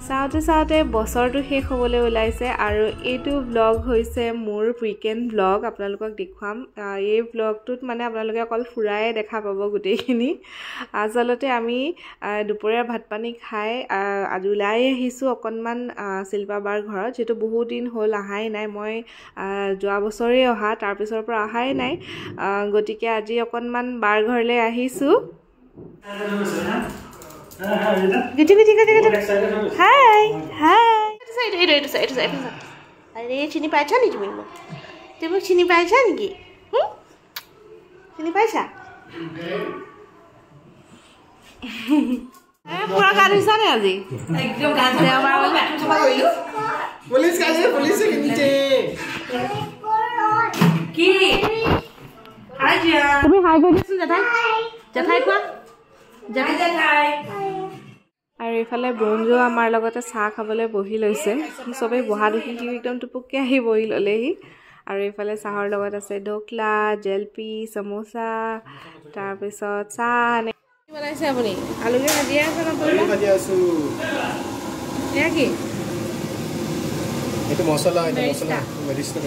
চাওঁতে চাওঁতে বছৰটো শেষ হ'বলৈ ওলাইছে আৰু এইটো ব্লগ হৈছে মোৰ উইকেণ্ড ব্লগ আপোনালোকক দেখুৱাম এই ব্লগটোত মানে আপোনালোকে অকল ফুৰাই দেখা পাব গোটেইখিনি আচলতে আমি দুপৰীয়া ভাত পানী খাই আজি ওলাই আহিছোঁ অকণমান শিল্পাবাৰ ঘৰত যেটো বহুত দিন হ'ল আহাই নাই মই যোৱা বছৰেই অহা তাৰপিছৰ পৰা আহাই নাই গতিকে আজি অকণমান বাৰ ঘৰলৈ আহিছোঁ Giti. Hai. Itu saya. Ada sini baca nih cuma. Coba sini baca nih. Sini baca. Pura karisan ya sih? Ekdom kasih apa? Coba dulu. Polis kasih polis ke niche. Kiri. Aja. Tapi hai kau ni sudah dah. Jathai kau? Jathai. আৰু ইফালে ব্ৰঞ্জো আমাৰ লগতে চাহ খাবলৈ বহি লৈছে সবে বহা দেখি কি একদম টুপুককে আহি বহি ললেহি আৰু ইফালে চাহৰ লগত আছে ঢোকলা জেলপি সমোসা তাৰ পিছত চাহ কি বনাইছে আপুনি আলুকে ভাজি আছে না আলু ভাজি আছো এয়া কি এটা মছলা মেডিচিন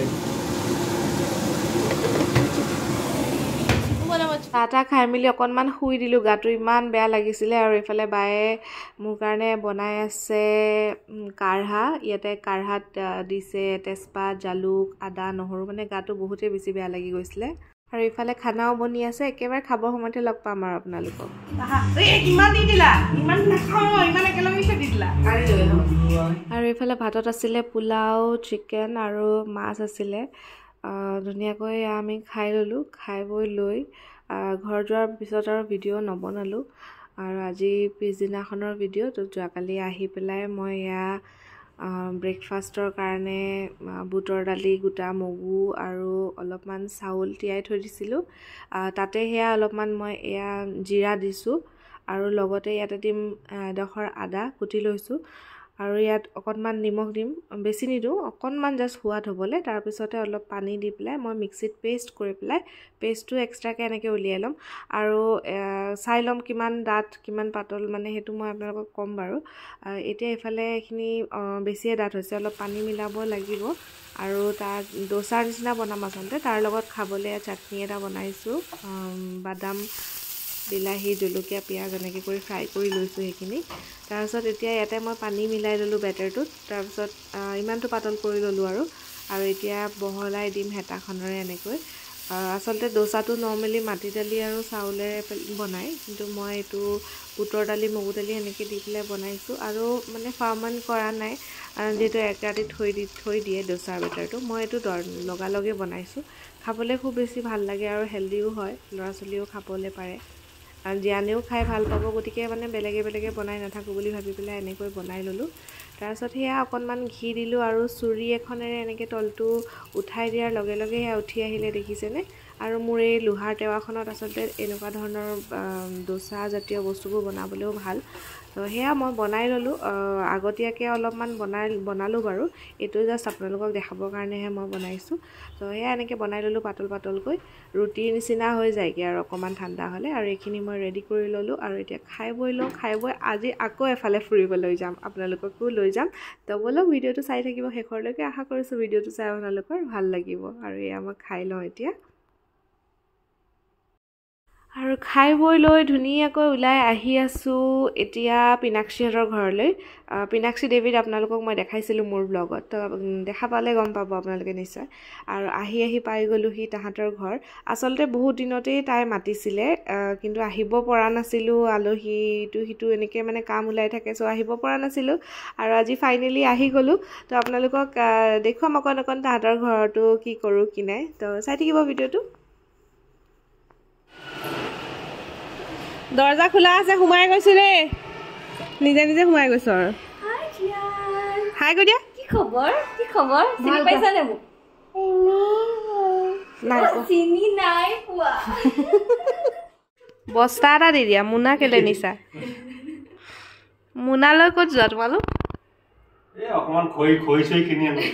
চাহটা খাই মেলি অকণমান শুই দিলোঁ গাটো ইমান বেয়া লাগিছিলে আৰু এইফালে বায়ে মোৰ কাৰণে বনাই আছে কাঢ়া ইয়াতে কাঢ়াত দিছে তেজপাত জালুক আদা নহৰু মানে গাটো বহুতেই বেছি বেয়া লাগি গৈছিলে আৰু এইফালে খানাও বনি আছে একেবাৰে খাবৰ সময়তে লগ পাম আৰু আপোনালোকক আৰু এইফালে ভাতত আছিলে পোলাও চিকেন আৰু মাছ আছিলে ধুনীয়াকৈ আমি খাই ল'লোঁ খাই বৈ লৈ ঘৰ যোৱাৰ পিছত আৰু ভিডিঅ' নবনালোঁ আৰু আজি পিছদিনাখনৰ ভিডিঅ' তো যোৱাকালি আহি পেলাই মই এয়া ব্ৰেকফাষ্টৰ কাৰণে বুটৰ দালি গোটা মগু আৰু অলপমান চাউল তিয়াই থৈ দিছিলোঁ তাতে সেয়া অলপমান মই এয়া জিৰা দিছোঁ আৰু লগতে ইয়াতে দিম এডোখৰ আদা কুটি লৈছোঁ আৰু ইয়াত অকণমান নিমখ দিম বেছি নিদিওঁ অকণমান জাষ্ট সোৱাদ হ'বলৈ তাৰপিছতে অলপ পানী দি পেলাই মই মিক্সিত পেষ্ট কৰি পেলাই পেষ্টটো এক্সট্ৰাকৈ এনেকৈ উলিয়াই ল'ম আৰু চাই ল'ম কিমান ডাঠ কিমান পাতল মানে সেইটো মই আপোনালোকক ক'ম বাৰু এতিয়া এইফালে এইখিনি বেছিয়ে ডাঠ হৈছে অলপ পানী মিলাব লাগিব আৰু তাত ডোচাৰ নিচিনা বনাম আচলতে তাৰ লগত খাবলৈ চাটনি এটা বনাইছোঁ বাদাম বিলাহী জলকীয়া পিঁয়াজ এনেকৈ কৰি ফ্ৰাই কৰি লৈছোঁ সেইখিনি তাৰপিছত এতিয়া ইয়াতে মই পানী মিলাই ল'লোঁ বেটাৰটোত তাৰপিছত ইমানটো পাতল কৰি ল'লোঁ আৰু এতিয়া বহলাই দিম হেতাখনেৰে এনেকৈ আচলতে ডোচাটো নৰ্মেলি মাটি দালি আৰু চাউলেৰে বনায় কিন্তু মই এইটো বুটৰ দালি মগু দালি এনেকৈ দি পেলাই বনাইছোঁ আৰু মানে ফাৰ্মেণ্ট কৰা নাই যিহেতু এক ৰাতি থৈ দিয়ে ডোচাৰ বেটাৰটো মই এইটো লগালগে বনাইছোঁ খাবলৈ খুব বেছি ভাল লাগে আৰু হেল্ডিও হয় ল'ৰা ছোৱালীও খাবলৈ পাৰে আৰু জিয়ানেও খাই ভাল পাব গতিকে মানে বেলেগে বনাই নাথাকোঁ বুলি ভাবি পেলাই এনেকৈ বনাই ল'লোঁ তাৰপিছত সেয়া অকণমান ঘি দিলোঁ আৰু চুৰি এখনেৰে এনেকৈ তলটো উঠাই দিয়াৰ লগে লগে সেয়া উঠি আহিলে দেখিছেনে আৰু মোৰ এই লোহাৰ টেৱাখনত আচলতে এনেকুৱা ধৰণৰ ডোচা জাতীয় বস্তুবোৰ বনাবলৈও ভাল তো সেয়া মই বনাই ল'লোঁ আগতীয়াকৈ অলপমান বনালোঁ বাৰু এইটো জাষ্ট আপোনালোকক দেখাবৰ কাৰণেহে মই বনাইছোঁ তো সেয়া এনেকৈ বনাই ল'লোঁ পাতলকৈ ৰুটিৰ নিচিনা হৈ যায়গৈ আৰু অকণমান ঠাণ্ডা হ'লে আৰু এইখিনি মই ৰেডি কৰি ল'লোঁ আৰু এতিয়া খাই বৈ আজি আকৌ এফালে ফুৰিবলৈ যাম আপোনালোককো লৈ যাম তো বলক ভিডিঅ'টো চাই থাকিব শেষৰলৈকে আশা কৰিছোঁ ভিডিঅ'টো চাই আপোনালোকৰ ভাল লাগিব আৰু এয়া মই খাই লওঁ এতিয়া আৰু খাই বৈ লৈ ধুনীয়াকৈ ওলাই আহি আছোঁ এতিয়া পিনাক্ষীহঁতৰ ঘৰলৈ পিনাক্ষী দেৱীত আপোনালোকক মই দেখাইছিলোঁ মোৰ ব্লগত তো দেখা পালে গম পাব আপোনালোকে নিশ্চয় আৰু আহি পাই গ'লোহি তাহাঁতৰ ঘৰ আচলতে বহুত দিনতেই তাই মাতিছিলে কিন্তু আহিব পৰা নাছিলোঁ আলহী সিটো এনেকৈ মানে কাম ওলাই থাকে চ' আহিব পৰা নাছিলোঁ আৰু আজি ফাইনেলি আহি গ'লোঁ তো আপোনালোকক দেখুৱাম অকণ তাহাঁতৰ ঘৰটো কি কৰোঁ কি নাই তো চাই থাকিব ভিডিঅ'টো দৰজা খোলা আছে সোমাই গৈছো ৰে নিজে সোমাই গৈছো আৰু হাই কৈ দিয়া কি খবৰ চিনি পাইছা নে মোক চিনি নাই পোৱা বস্তা এটা দি দিয়া মুনা কেলে নিছা মুনালৈ ক'ত যোৱা তোমালোক অকমান খৈ চৈ কিনি আনি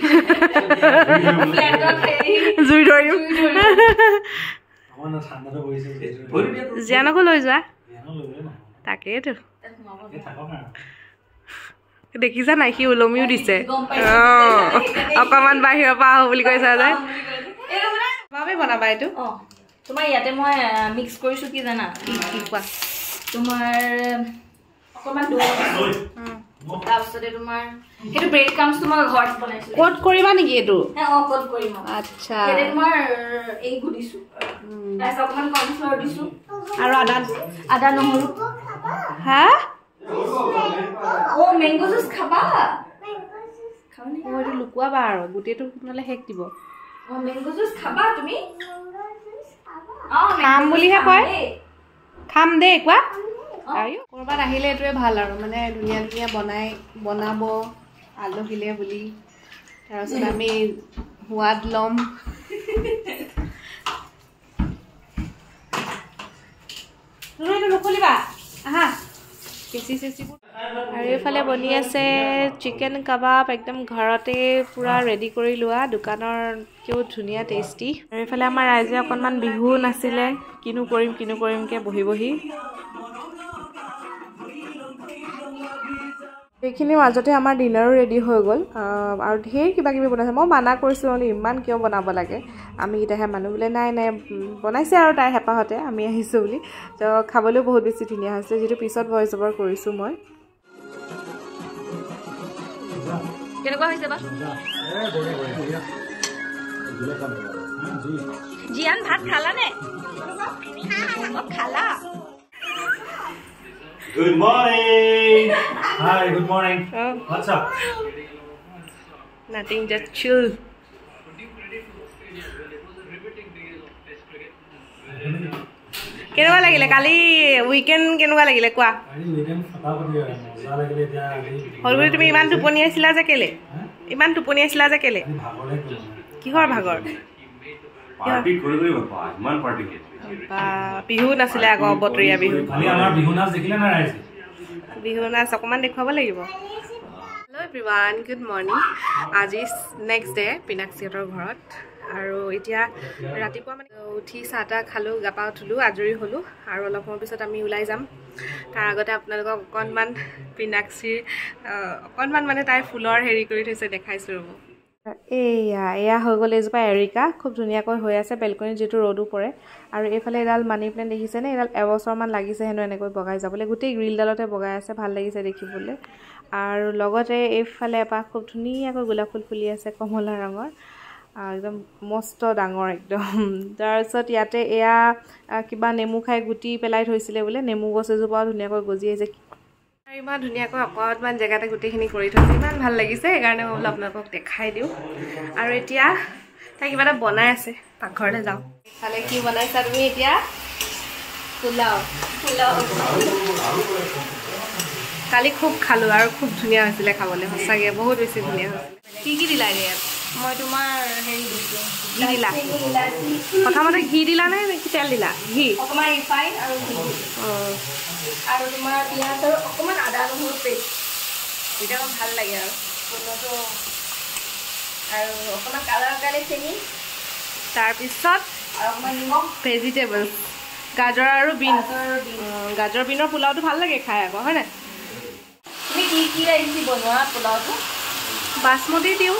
জুই ধৰিম জিয়ানকো লৈ যোৱা তাকেইতো দেখিছা নাই সি ওলমিও দিছে অকমান বাহিৰৰ পৰা আহো বুলি কৈছা যে বাবে বনাবা এইটো তোমাৰ ইয়াতে মই মিক্স কৰিছো কি জানা কি কোৱা তোমাৰ অকমান তাৰপিছতে তোমাৰ সেইটো ব্ৰেড ক্ৰাম্স তোমাৰ ঘৰত বনাইছো কোট কৰিবা নেকি এইটো কোট কৰিম আচ্ছা ইয়াতে তোমাৰ এই গুদিছো তাৰপিছত অকমান কৰ্নফ্লাৱাৰ দিছো আৰু আদা নহৰু হা মেংগো জুচ খাবা এইটো লুকুৱাবা আৰু গোটেইটো নহ'লে শেষ দিব মেংগো জুচ খাবা তুমি খাম বুলিহে কয় খাম দেই কোৱা ক'ৰবাত আহিলে এইটোৱে ভাল আৰু মানে ধুনীয়া ধুনীয়া বনাব আলহীলে বুলি তাৰপিছত আমি সোৱাদ ল'ম নকলিবা আহা কেঁচি আৰু এইফালে বনি আছে চিকেন কাবাব একদম ঘৰতে পূৰা ৰেডি কৰি লোৱা দোকানৰকেও ধুনীয়া টেষ্টি আৰু এইফালে আমাৰ ৰাইজে অকণমান বিহু নাছিলে কিনো কৰিমকৈ বহি সেইখিনিৰ মাজতে আমাৰ ডিনাৰো ৰেডি হৈ গ'ল আৰু ঢেৰ কিবা কিবি বনাইছে মই মানা কৰিছোঁ মানে ইমান কিয় বনাব লাগে আমি এতিয়াহে মানুহ বোলে নাই বনাইছে আৰু তাইৰ হেঁপাহতে আমি আহিছোঁ বুলি তো খাবলৈও বহুত বেছি ধুনীয়া হৈছে যিটো পিছত ভইচ অভাৰ কৰিছোঁ মই কেনেকুৱা হৈছে বা জিয়ান ভাত খালানে খালা Good morning. Hi, good morning. What's up? Nothing, just chill. কেনেকুৱা লাগিলে কালি উইকেণ্ড কেনেকুৱা লাগিলে কোৱা হ'ল বুলি তুমি ইমান টোপনি আছিলা যে কেলে কিহৰ ভাগৰ বিহু নাছিলে আকৌ বতৰীয়া বিহু নাচ অকণমান দেখুৱাব লাগিব হেল্ল' এভৰিৱান গুড মৰ্ণিং আজি নেক্সট ডে পিনাক্ষীহঁতৰ ঘৰত আৰু এতিয়া ৰাতিপুৱা মানে উঠি চাহ তাহ খালোঁ গা পা ধুলোঁ আজৰি হ'লোঁ আৰু অলপ সময় পিছত আমি ওলাই যাম তাৰ আগতে আপোনালোকক অকণমান পিনাক্ষীৰ অকণমান মানে তাই ফুলৰ হেৰি কৰি থৈছে দেখাইছোঁ ৰ'ব এয়া হৈ গ'ল এজোপা এৰিকা খুব ধুনীয়াকৈ হৈ আছে বেলকনিত যিটো ৰ'দো পৰে আৰু এইফালে এডাল মানি প্লেণ্ট দেখিছেনে এডাল এবছৰমান লাগিছে হেনো এনেকৈ বগাই যাবলৈ গোটেই গ্ৰিলডালতে বগাই আছে ভাল লাগিছে দেখিবলৈ আৰু লগতে এইফালে এপাহ খুব ধুনীয়াকৈ গোলাপ ফুল ফুলি আছে কমলা ৰঙৰ একদম মস্ত ডাঙৰ একদম তাৰপিছত ইয়াতে এয়া কিবা নেমু খাই গুটি পেলাই থৈছিলে বোলে নেমু গছ এজোপাও ধুনীয়াকৈ গজি আহিছে আৰু ইমান ধুনীয়াকৈ অকণমান জেগাতে গোটেইখিনি কৰি থৈছে ইমান ভাল লাগিছে সেইকাৰণে মই বোলো আপোনালোকক দেখাই দিওঁ আৰু এতিয়া তাই কিবা এটা বনাই আছে পাকঘৰলৈ যাওঁ ইফালে কি বনাইছা তুমি এতিয়া পোলাও কালি খুব খালোঁ আৰু খুব ধুনীয়া হৈছিলে খাবলৈ সঁচাকৈ বহুত বেছি ধুনীয়া হৈছিলে কি দিলা ইয়াত মই তোমাৰ হেৰি দিছোঁ ঘি দিলা প্ৰথমতে ঘি দিলা নে তেল দিলা ঘি অকণমান ৰিফাইন আৰু ঘি আৰু তোমাৰ পিঁয়াজ আৰু অকণমান আদা নহৰু পেষ্ট তেতিয়া অকণ ভাল লাগে আৰু আৰু অকণমান কালাৰৰ কাৰণে চেনি তাৰপিছত আৰু অকণমান নিমখ ভেজিটেবল গাজৰ আৰু বিন গাজৰ বিনৰ পোলাওটো ভাল লাগে খাই আকৌ হয়নে তুমি কি আহিছি বনোৱা পোলাওটো বাসমতি দিওঁ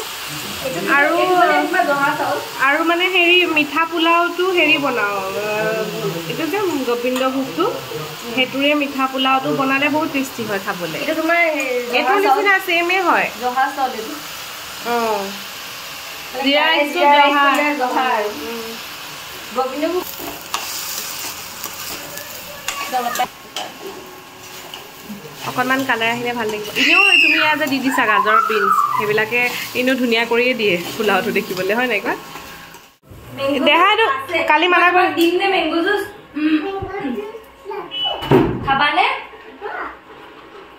আৰু মানে হেৰি মিঠা পোলাওটো হেৰি বনাওঁ এইটো যে গোবিন্দভোগটো সেইটোৰে মিঠা পোলাওটো বনালে বহুত টেষ্টি হয় খাবলৈ এইটো তোমাৰ এইটোৰ নিচিনা ছেমেই হয় জহা চাউল এইটো অঁ জিৰা ৰাইচটো জহা গোবিন্দভোগ অকণমান কালাৰ আহিলে ভাল লাগিব এনেও তুমি ইয়াত যে দি দিছা গাজৰ বিনছ সেইবিলাকে এনেও ধুনীয়া কৰিয়ে দিয়ে পোলাওটো দেখিবলৈ হয় নাই কোৱা দেহাটো কালি মানা কৰি দিম নে মেংগো জুচ খাবানে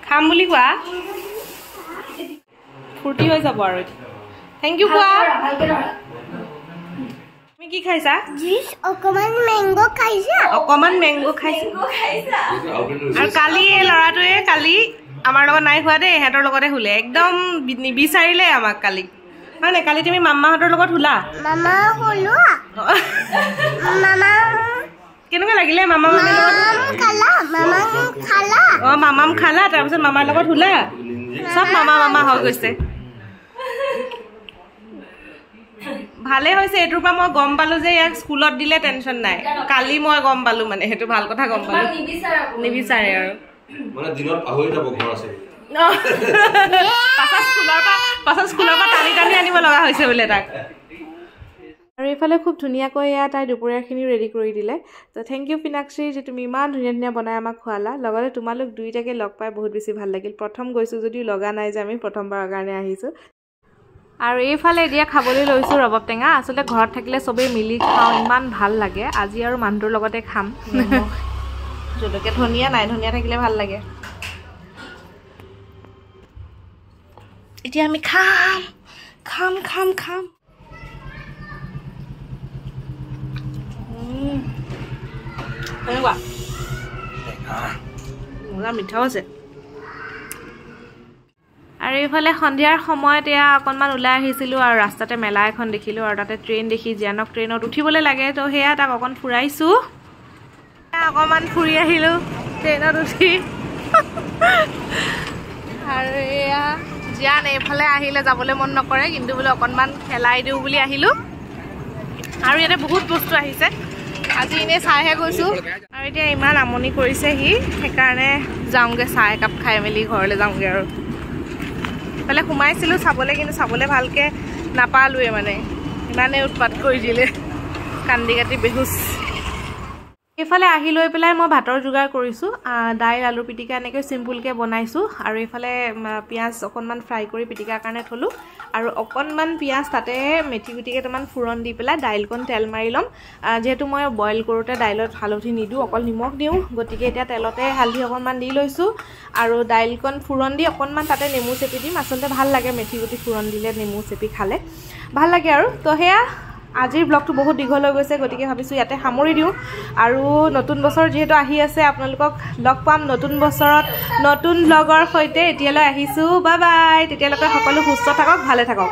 খাম বুলি কোৱা ফূৰ্তি হৈ যাব আৰু থেংক ইউ কোৱা তুমি কি খাইছা অকমান মেংগো খাইছা আৰু কালি এই ল'ৰাটোৱে কালি আমাৰ লগত নাই খোৱা দেই ইহঁতৰ লগতে শুলে একদম নিবিচাৰিলে আমাক কালি হয় নাই কালি তুমি মামাহঁতৰ লগত শুলা মামা হলোৱা মামা কেনেকুৱা লাগিলে মামা মামীৰ লগত খালা অঁ মামাম খালা তাৰপিছত মামাৰ লগত শুলা সব মামা মামা হৈ গৈছে ভালে হৈছে এটোৰ পৰা মই গম পালো যে ইয়াক স্কুলত দিলে টেনচন নাই কালি মই গম পালো মানে হেতু ভাল কথা গম পালো নিবিচাৰে আৰু মানে দিনত পাহৰি যাব ঘৰ আছে পাছত স্কুলৰ পৰা টানি টানি আনিব লগা হৈছে বোলে তাক আৰু এইফালে খুব ধুনীয়াকৈ এয়া তাই দুপৰীয়াখিনি ৰেডি কৰি দিলে তো থেংক ইউ পিনাক্ষী যে তুমি ইমান ধুনীয়া ধুনীয়া বনাই আমাক খোৱালা লগতে তোমালোক দুইটাকে লগ পাই বহুত বেছি ভাল লাগিল প্ৰথম গৈছোঁ যদিও লগা নাই যে আমি প্ৰথমবাৰৰ কাৰণে আহিছোঁ আৰু এইফালে এতিয়া খাবলৈ লৈছোঁ ৰবাব টেঙা আচলতে ঘৰত থাকিলে চবেই মিলি খাওঁ ইমান ভাল লাগে আজি আৰু মানুহটোৰ লগতে খাম জলকীয়া ধনিয়া নাই ধনিয়া থাকিলে ভাল লাগে এতিয়া আমি খাম খাম খাম খাম কেনেকুৱা মজা মিঠাও আছে আৰু এইফালে সন্ধিয়াৰ সময়ত এয়া অকণমান ওলাই আহিছিলোঁ আৰু ৰাস্তাতে মেলা এখন দেখিলোঁ আৰু তাতে ট্ৰেইন দেখি জিয়ানক ট্ৰেইনত উঠিবলৈ লাগে তো সেয়া তাক অকণ ফুৰাইছোঁ অকণমান ফুৰি আহিলোঁ ট্ৰেইনত উঠি আৰু এয়া জিয়ান এইফালে আহিলে যাবলৈ মন নকৰে কিন্তু বোলে অকণমান খেলাই দিওঁ বুলি আহিলোঁ আৰু ইয়াতে বহুত বস্তু আহিছে আজি এনেই চাইহে গৈছোঁ আৰু এতিয়া ইমান আমনি কৰিছে সি সেইকাৰণে যাওঁগৈ চাহ একাপ খাই মেলি ঘৰলৈ যাওঁগৈ আৰু এইফালে সোমাইছিলোঁ চাবলৈ কিন্তু চাবলৈ ভালকৈ নাপালোৱে মানে ইমানেই উৎপাত কৰি দিলে কান্দি কাটি বেহুচ এইফালে আহি লৈ পেলাই মই ভাতৰ যোগাৰ কৰিছোঁ দাইল আলু পিটিকা এনেকৈ চিম্পুলকৈ বনাইছোঁ আৰু এইফালে পিঁয়াজ অকণমান ফ্ৰাই কৰি পিটিকাৰ কাৰণে থলোঁ আৰু অকণমান পিঁয়াজ তাতে মেথি গুটি কেইটামান ফুৰণ দি পেলাই দাইলকণ তেল মাৰি ল'ম যিহেতু মই বইল কৰোঁতে দাইলত হালধি নিদিওঁ অকল নিমখ দিওঁ গতিকে এতিয়া তেলতে হালধি অকণমান দি লৈছোঁ আৰু দাইলকণ ফুৰণ দি অকণমান তাতে নেমু চেপি দিম আচলতে ভাল লাগে মেথি গুটি ফুৰণ দিলে নেমু চেপি খালে ভাল লাগে আৰু তো সেয়া আজিৰ ব্লগটো বহুত দীঘল হৈ গৈছে গতিকে ভাবিছোঁ ইয়াতে সামৰি দিওঁ আৰু নতুন বছৰ যিহেতু আহি আছে আপোনালোকক লগ পাম নতুন বছৰত নতুন ব্লগৰ সৈতে এতিয়ালৈ আহিছোঁ বাই বাই তেতিয়ালৈকে সকলো সুস্থ থাকক ভালে থাকক